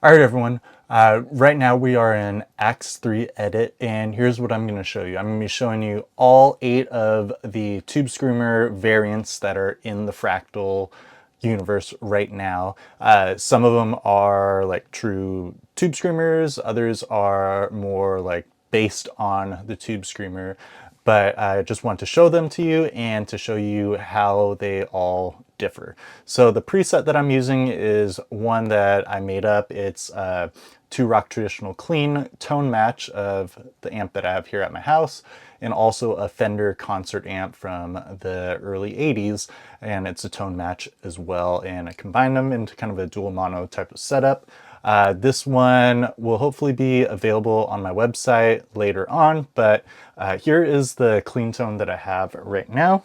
All right, everyone. Right now we are in Acts 3 edit, and here's what I'm going to show you. I'm going to be showing you all 8 of the Tubescreamer variants that are in the Fractal universe right now. Some of them are like true Tubescreamers, others are more like based on the Tubescreamer, but I just want to show them to you and to show you how they all differ. So the preset that I'm using is one that I made up. It's a 2-rock traditional clean tone match of the amp that I have here at my house, and also a Fender concert amp from the early 80s, and it's a tone match as well, and I combined them into kind of a dual mono type of setup. This one will hopefully be available on my website later on, but here is the clean tone that I have right now.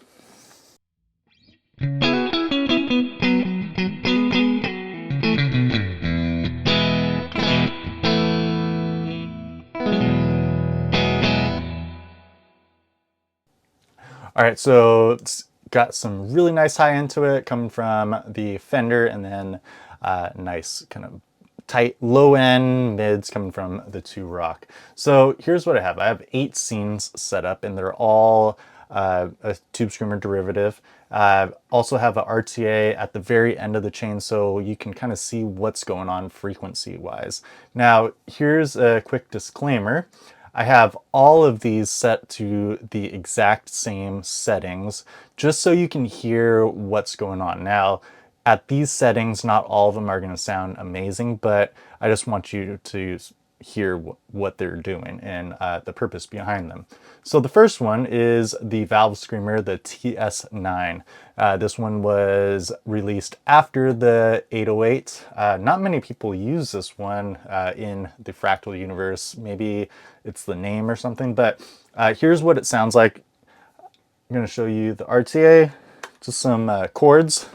All right, so it's got some really nice high end to it coming from the Fender, and then nice kind of tight low end mids coming from the 2-rock. So here's what I have. I have 8 scenes set up, and they're all a Tubescreamer derivative. Also have a RTA at the very end of the chain, so you can kind of see what's going on frequency wise. Now here's a quick disclaimer. I have all of these set to the exact same settings, just so you can hear what's going on. Now, at these settings, not all of them are going to sound amazing, but I just want you to hear what they're doing and the purpose behind them. So the first one is the valve screamer, the TS9. This one was released after the 808. Not many people use this one in the Fractal universe. Maybe it's the name or something, but here's what it sounds like. I'm going to show you the RTA, just some chords.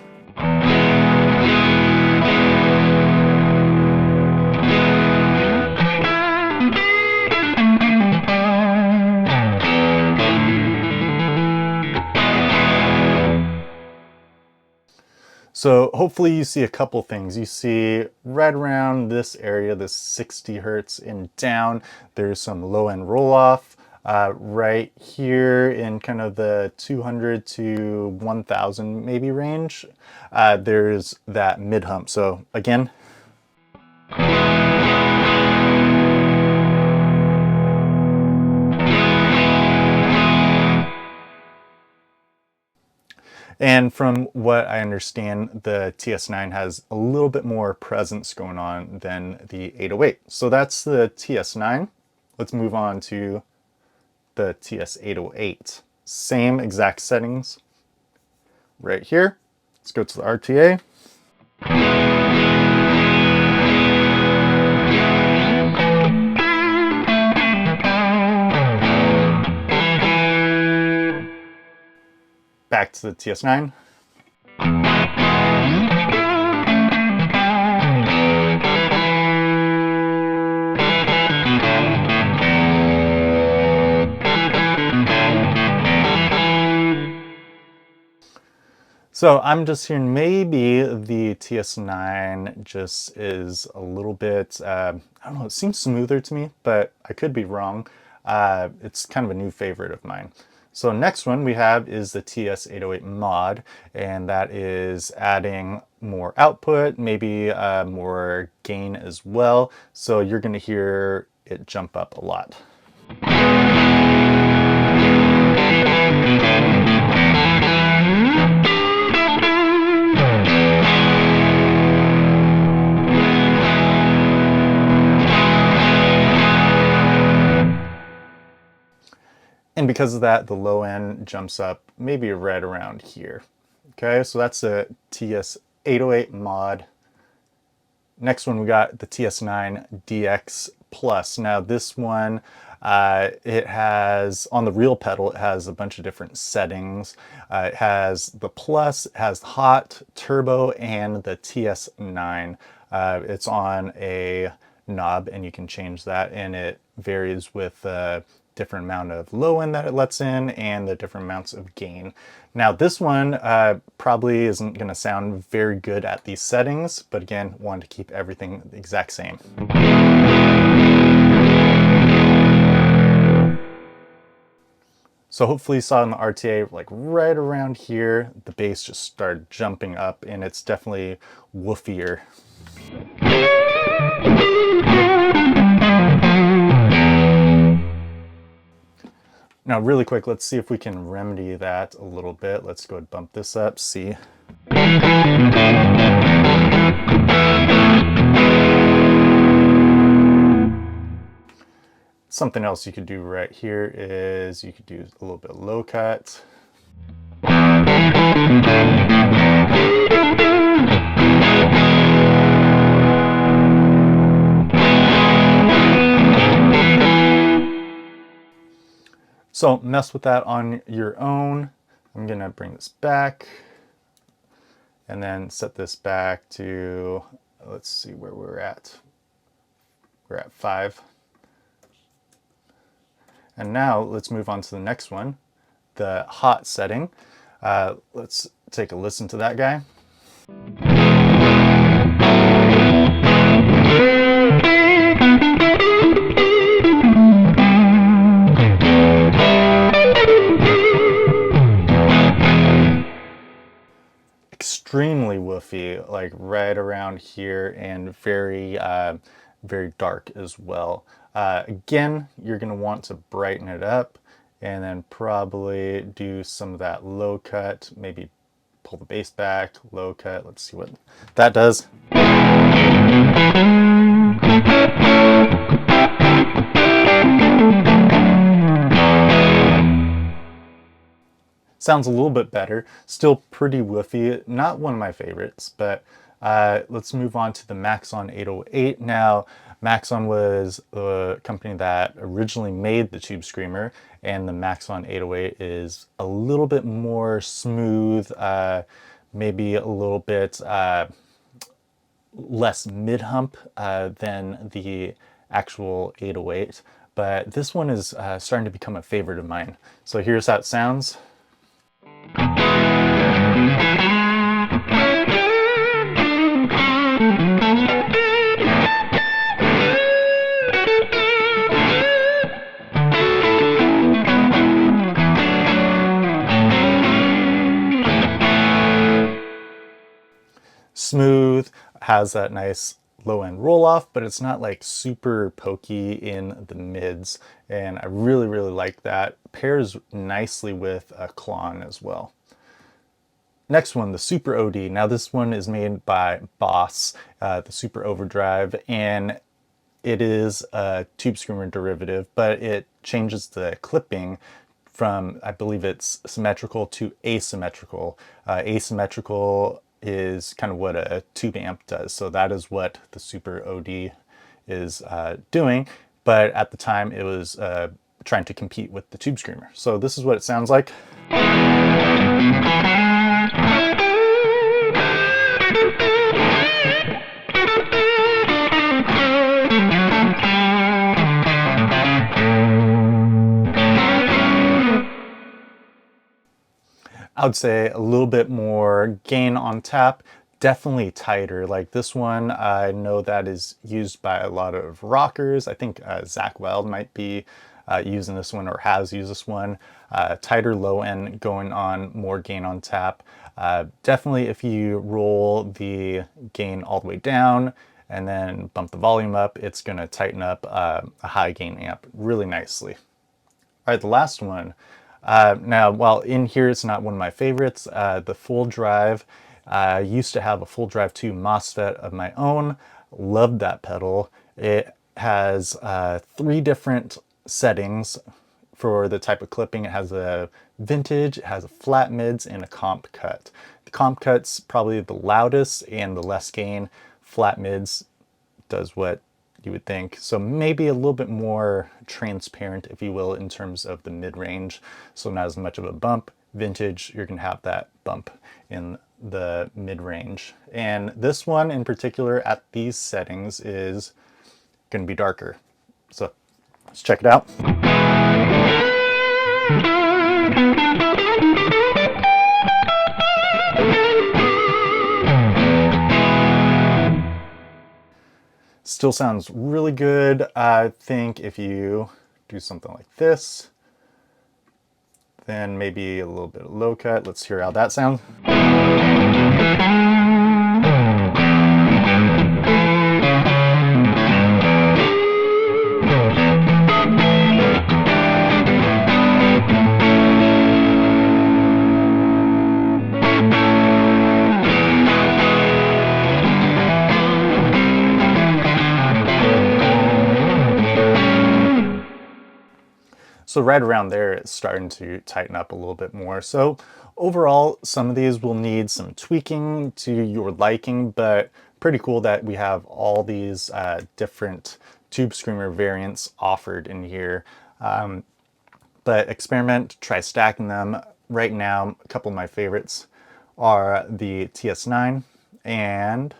So hopefully you see a couple things. You see right around this area, this 60 hertz and down, there's some low end roll off. Right here in kind of the 200 to 1000 maybe range, there's that mid hump. So again, and from what I understand, the TS9 has a little bit more presence going on than the 808. So that's the TS9. Let's move on to the TS808. Same exact settings right here. Let's go to the RTA. Back to the TS9. So I'm just hearing maybe the TS9 just is a little bit, I don't know, it seems smoother to me, but I could be wrong. It's kind of a new favorite of mine. So next one we have is the TS808 mod, and that is adding more output, maybe more gain as well. So you're going to hear it jump up a lot. And because of that, the low end jumps up maybe right around here. Okay, so that's the TS808 mod. Next one, we got the TS9 DX Plus. Now this one, it has, on the real pedal, it has a bunch of different settings. It has the Plus, it has Hot, Turbo, and the TS9. It's on a knob, and you can change that, and it varies with different amount of low end that it lets in and the different amounts of gain. Now this one probably isn't going to sound very good at these settings, but again, wanted to keep everything the exact same. So hopefully you saw in the RTA, like right around here, the bass just started jumping up, and it's definitely woofier. Now really quick, let's see if we can remedy that a little bit. Let's go ahead and bump this up, see. Something else you could do right here is you could do a little bit of low cut. So mess with that on your own. I'm gonna bring this back and then set this back to, let's see where we're at. We're at 5. And now let's move on to the next one, the hot setting. Let's take a listen to that guy. Extremely woofy, like right around here, and very, very dark as well. Again, you're going to want to brighten it up and then probably do some of that low cut, maybe pull the bass back, low cut. Let's see what that does. Sounds a little bit better, still pretty woofy, not one of my favorites, but let's move on to the Maxon 808 now. Maxon was the company that originally made the Tubescreamer, and the Maxon 808 is a little bit more smooth, maybe a little bit less mid-hump than the actual 808, but this one is starting to become a favorite of mine. So here's how it sounds. Smooth, has that nice low end roll off, but it's not like super pokey in the mids, and I really like that. Pairs nicely with a Klon as well. Next one, the Super OD. Now this one is made by Boss, the Super Overdrive, and it is a Tubescreamer derivative, but it changes the clipping from, I believe it's symmetrical to asymmetrical. Asymmetrical is kind of what a tube amp does, so that is what the Super OD is doing, but at the time it was trying to compete with the Tubescreamer. So this is what it sounds like. I would say a little bit more gain on tap, definitely tighter. Like this one, I know that is used by a lot of rockers. I think Zach Wild might be using this one or has used this one. Tighter low end going on, more gain on tap. Definitely if you roll the gain all the way down and then bump the volume up, it's going to tighten up a high gain amp really nicely. All right, the last one. Now, while in here it's not one of my favorites, the Full Drive. I used to have a Full Drive 2 MOSFET of my own. Loved that pedal. It has 3 different settings for the type of clipping. It has a vintage, it has a flat mids, and a comp cut. The comp cut's probably the loudest and the less gain. Flat mids does what you would think. So maybe a little bit more transparent, if you will, in terms of the mid-range. So not as much of a bump. Vintage, you're gonna have that bump in the mid-range. And this one in particular at these settings is gonna be darker. So let's check it out. Still sounds really good. I think if you do something like this, then maybe a little bit of low cut. Let's hear how that sounds. So right around there, it's starting to tighten up a little bit more. So overall, some of these will need some tweaking to your liking, but pretty cool that we have all these different Tubescreamer variants offered in here. But experiment, try stacking them. Right now, a couple of my favorites are the TS9 and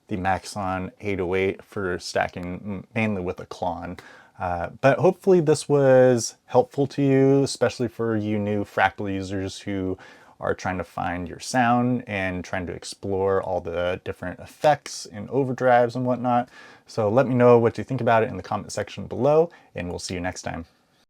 the Maxon 808 for stacking mainly with a Klon. But hopefully this was helpful to you, especially for you new Fractal users who are trying to find your sound and trying to explore all the different effects and overdrives and whatnot. So let me know what you think about it in the comment section below, and we'll see you next time.